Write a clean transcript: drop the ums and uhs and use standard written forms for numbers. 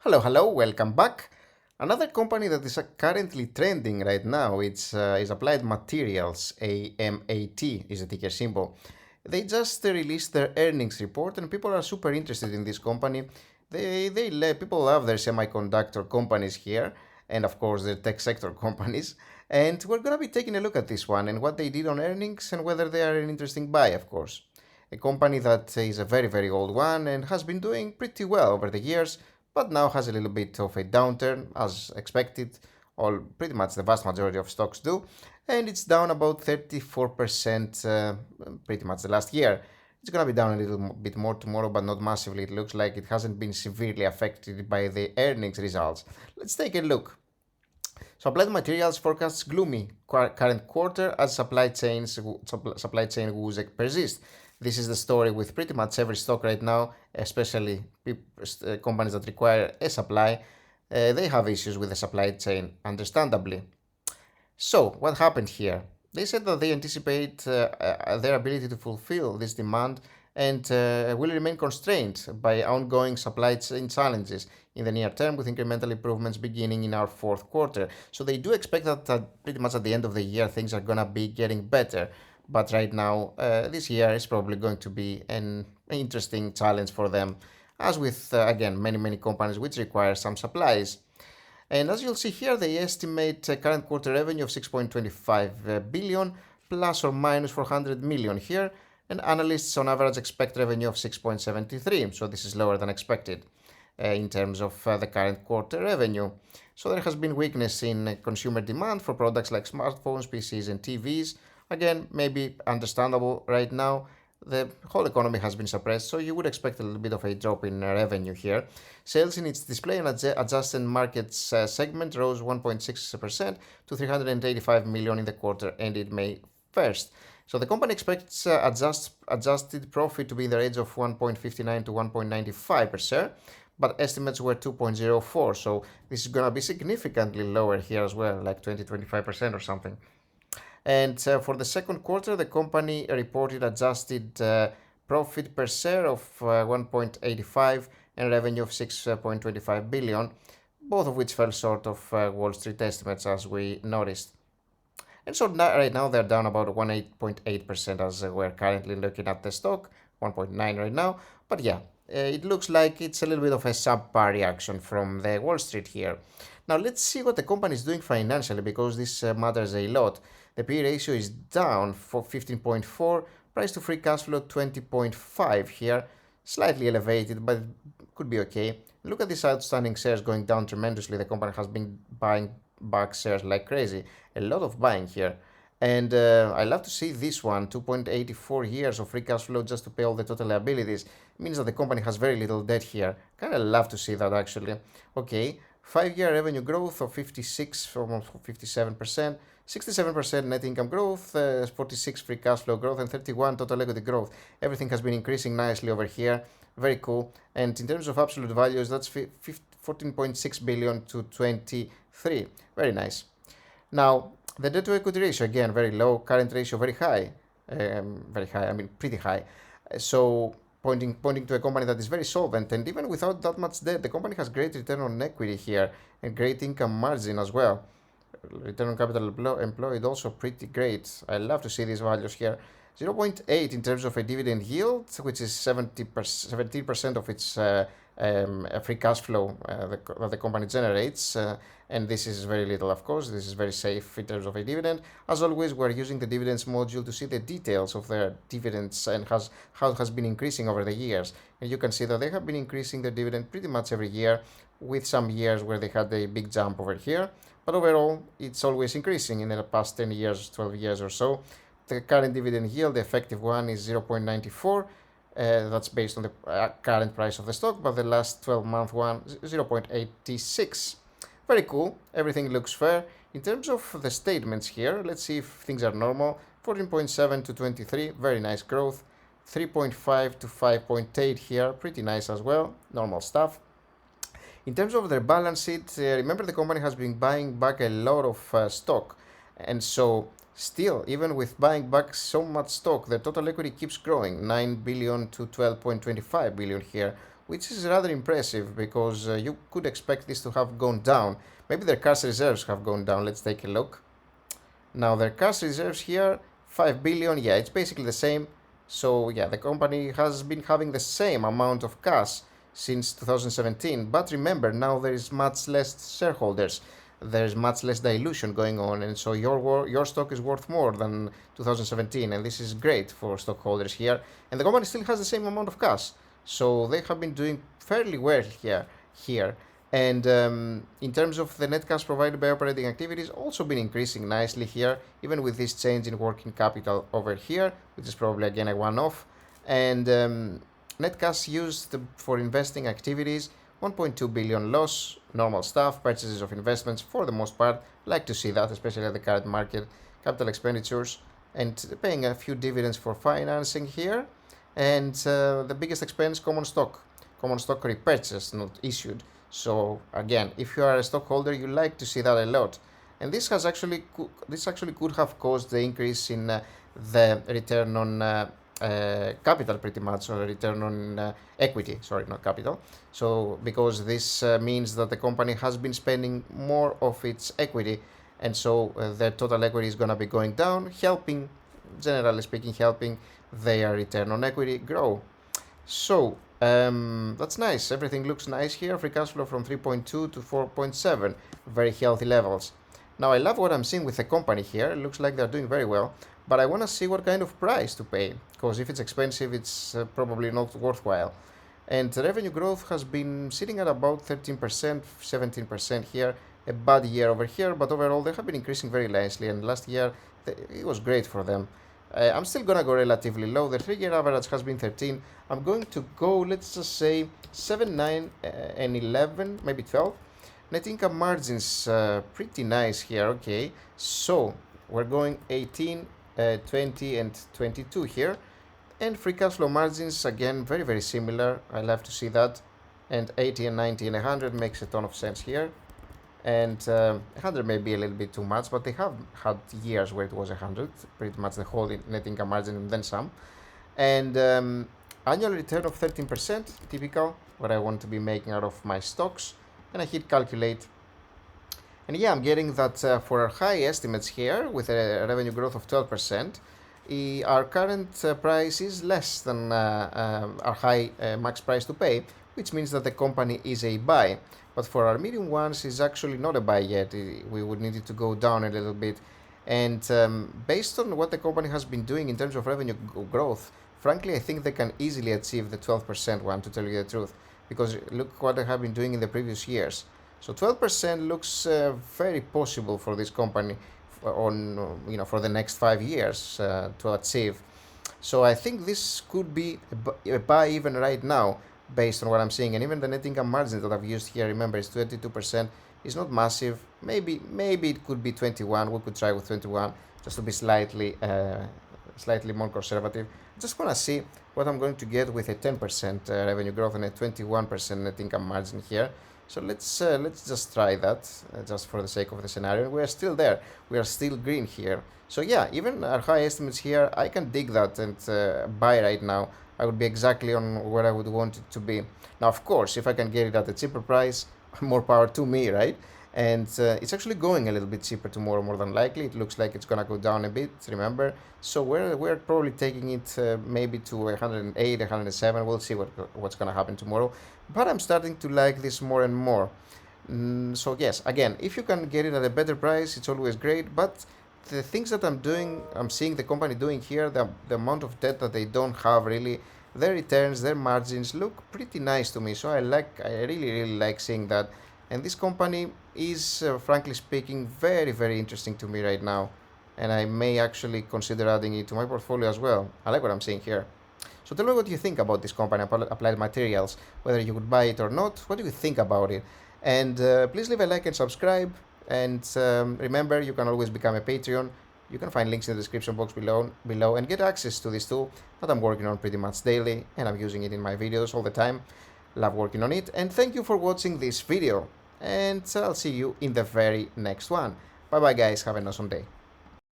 Hello, welcome back. Another company that is currently trending right now is Applied Materials, AMAT is the ticker symbol. They just released their earnings report and people are super interested in this company. People love their semiconductor companies here and of course their tech sector companies. And we're gonna be taking a look at this one and what they did on earnings and whether they are an interesting buy, of course. A company that is a very old one and has been doing pretty well over the years, but now has a little bit of a downturn as expected. All pretty much the vast majority of stocks do, and it's down about 34% pretty much the last year. It's gonna be down a little bit more tomorrow, but not massively. It looks like it hasn't been severely affected by the earnings results. Let's take a look. So Applied Materials forecasts gloomy current quarter as supply chain woes persist. This is the story with pretty much every stock right now, especially companies that require a supply. They have issues with the supply chain, understandably. So, what happened here? They said that they anticipate their ability to fulfill this demand and will remain constrained by ongoing supply chain challenges in the near term, with incremental improvements beginning in our fourth quarter. So, they do expect that pretty much at the end of the year things are gonna be getting better. But right now, this year is probably going to be an interesting challenge for them, as with again many companies which require some supplies. And as you'll see here, they estimate current quarter revenue of 6.25 billion plus or minus 400 million here, and analysts on average expect revenue of 6.73, so this is lower than expected in terms of the current quarter revenue. So there has been weakness in consumer demand for products like smartphones, PCs and TVs. Again, maybe understandable right now. The whole economy has been suppressed, so you would expect a little bit of a drop in revenue here. Sales in its display and adjacent markets segment rose 1.6% to 385 million in the quarter ended May 1st. So the company expects adjusted profit to be in the range of 1.59 to 1.95 per share, but estimates were 2.04. So this is going to be significantly lower here as well, like 20-25% or something. And for the second quarter, the company reported adjusted profit per share of 1.85 and revenue of 6.25 billion, both of which fell short of Wall Street estimates, as we noticed. And so right now they're down about 1.8% as we're currently looking at the stock, 1.9 right now. But yeah, it looks like it's a little bit of a subpar reaction from the Wall Street here. Now let's see what the company is doing financially, because this matters a lot. The P/E ratio is down for 15.4, price to free cash flow 20.5 here, slightly elevated, but it could be okay. Look at these outstanding shares going down tremendously. The company has been buying back shares like crazy. A lot of buying here. And I love to see this one, 2.84 years of free cash flow just to pay all the total liabilities. It means that the company has very little debt here. Kind of love to see that actually. Okay, 5-year revenue growth of 56, almost 57%, 67% net income growth, 46 free cash flow growth, and 31 total equity growth. Everything has been increasing nicely over here. Very cool. And in terms of absolute values, that's 14.6 billion to 23. Very nice. Now, the debt to equity ratio, again, very low. Current ratio, very high. I mean, pretty high. So, pointing to a company that is very solvent, and even without that much debt, the company has great return on equity here and great income margin as well. Return on capital employed also pretty great. I love to see these values here. 0.8 in terms of a dividend yield, which is 17% of its free cash flow that the company generates. And this is very little, of course. This is very safe in terms of a dividend. As always, we're using the dividends module to see the details of their dividends and how it has been increasing over the years. And you can see that they have been increasing their dividend pretty much every year, with some years where they had a big jump over here. But overall, it's always increasing in the past 10 years, 12 years or so. The current dividend yield, the effective one, is 0.94. That's based on the current price of the stock, but the last 12-month one, 0.86. Very cool. Everything looks fair. In terms of the statements here, let's see if things are normal. 14.7 to 23, very nice growth. 3.5 to 5.8 here, pretty nice as well. Normal stuff. In terms of their balance sheet, remember the company has been buying back a lot of stock. And so still, even with buying back so much stock, the total equity keeps growing, 9 billion to 12.25 billion here, which is rather impressive because you could expect this to have gone down. Maybe their cash reserves have gone down. Let's take a look. Now their cash reserves here, 5 billion, yeah, it's basically the same. So yeah, the company has been having the same amount of cash since 2017. But remember, now there is much less shareholders. There's much less dilution going on, and so your stock is worth more than 2017, and this is great for stockholders here. And the company still has the same amount of cash, so they have been doing fairly well here. And in terms of the net cash provided by operating activities, also been increasing nicely here, even with this change in working capital over here, which is probably again a one-off. And net cash used for investing activities, 1.2 billion loss, normal stuff, purchases of investments for the most part, like to see that, especially at the current market, capital expenditures, and paying a few dividends for financing here. And the biggest expense, common stock repurchased, not issued. So again, if you are a stockholder, you like to see that a lot. And this actually could have caused the increase in the return on capital, pretty much, or return on equity, sorry, not capital. So because this means that the company has been spending more of its equity, and so their total equity is going to be going down, generally speaking, helping their return on equity grow. So that's nice. Everything looks nice here. Free cash flow from 3.2 to 4.7, very healthy levels. Now I love what I'm seeing with the company here. It looks like they're doing very well, but I want to see what kind of price to pay, because if it's expensive, it's probably not worthwhile. And the revenue growth has been sitting at about 13%, 17% here. A bad year over here, but overall they have been increasing very nicely, and last year it was great for them. I'm still gonna go relatively low. The 3-year average has been 13. I'm going to go, let's just say 7, 9, and 11, maybe 12. Net income margins pretty nice here. Okay, so we're going 18, 20, and 22 here. And free cash flow margins, again, very, very similar. I love to see that. And 80 and 90 and 100 makes a ton of sense here. And 100 may be a little bit too much, but they have had years where it was 100, pretty much the whole net income margin and then some. And annual return of 13%, typical, what I want to be making out of my stocks. And I hit calculate. And yeah, I'm getting that for our high estimates here, with a revenue growth of 12%, our current price is less than our high max price to pay, which means that the company is a buy. But for our medium ones, it's actually not a buy yet. We would need it to go down a little bit. And based on what the company has been doing in terms of revenue growth, frankly, I think they can easily achieve the 12% one, to tell you the truth. Because look what they have been doing in the previous years. So 12% looks very possible for this company for the next 5 years to achieve. So I think this could be a buy even right now, based on what I'm seeing. And even the net income margin that I've used here, remember, is 22%. It's not massive. Maybe it could be 21. We could try with 21 just to be slightly more conservative. Just want to see what I'm going to get with a 10% revenue growth and a 21% net income margin here. So let's just try that, just for the sake of the scenario. We are still there. We are still green here. So yeah, even our high estimates here, I can dig that and buy right now. I would be exactly on where I would want it to be. Now, of course, if I can get it at a cheaper price, more power to me, right? And it's actually going a little bit cheaper tomorrow, more than likely. It looks like it's gonna go down a bit, remember? So we're probably taking it maybe to 108, 107. We'll see what's gonna happen tomorrow. But I'm starting to like this more and more. So yes, again, if you can get it at a better price, it's always great. But the things that I'm seeing the company doing here, the amount of debt that they don't have really, their returns, their margins look pretty nice to me. So I really, really like seeing that. And this company is, frankly speaking, very, very interesting to me right now. And I may actually consider adding it to my portfolio as well. I like what I'm seeing here. So tell me what you think about this company, Applied Materials, whether you would buy it or not. What do you think about it? And please leave a like and subscribe. And remember, you can always become a Patreon. You can find links in the description box below and get access to this tool that I'm working on pretty much daily. And I'm using it in my videos all the time. Love working on it. And thank you for watching this video. And I'll see you in the very next one. Bye bye guys. Have an awesome day.